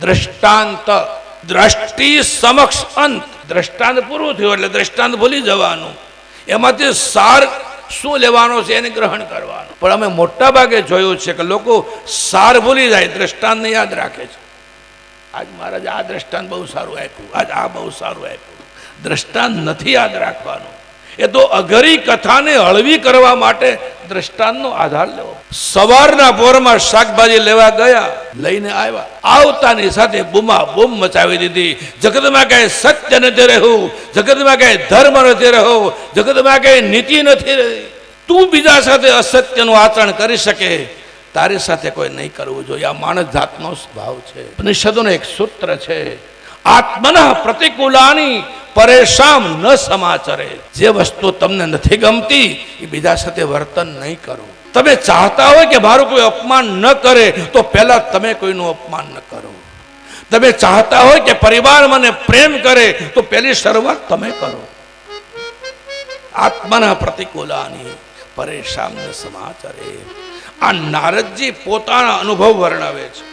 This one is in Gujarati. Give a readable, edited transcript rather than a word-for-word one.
દ્રષ્ટાંત, દ્રષ્ટિ સમક્ષ અંત. દ્રષ્ટાંત પૂરું થયું એટલે દ્રષ્ટાંત ભૂલી જવાનું, એમાંથી સાર શું લેવાનો છે એને ગ્રહણ કરવાનું. પણ અમે મોટા ભાગે જોયું છે કે લોકો સાર ભૂલી જાય, દ્રષ્ટાંતને યાદ રાખે છે. આજ મહારાજ આ દ્રષ્ટાંત બહુ સારું આપ્યું, આજ આ બહુ સારું આપ્યું. દ્રષ્ટાંત નથી યાદ રાખવાનું, એ તો અઘરી કથાને હળવી કરવા માટે દ્રષ્ટાંતનો આધાર લેવો. સવારના પોરમાં શાકભાજી લેવા ગયા, લઈને આવ્યા, આવતાની સાથે બૂમા બૂમ મચાવી દીધી. જગતમાં કઈ સત્ય નથી રહ્યું, જગતમાં કઈ ધર્મ નથી રહ્યો, જગતમાં કઈ નીતિ નથી રહી. તું બીજા સાથે અસત્યનું આચરણ કરી શકે, તારી સાથે કોઈ નહીં કરવું જોઈએ. આ માણસ જાતનો સ્વભાવ છે. ઉપનિષદોનો એક સૂત્ર છે, આત્મન પ્રતિકૂલાની પરેશાન ન સમાચરે. જે વસ્તુ તમને નથી ગમતી એ બીજા સાથે વર્તન નહીં કરો. તમે ચાહતા હોય કે મારું કોઈ અપમાન ન કરે તો પહેલા તમે કોઈનું અપમાન ન કરો. તમે ચાહતા હોય કે પરિવાર મને પ્રેમ કરે તો પહેલી શરૂઆત તમે કરો. આત્મના પ્રતિકૂલાની પરેશાન ન સમાચરે. આ નારદજી પોતાના અનુભવ વર્ણવે છે.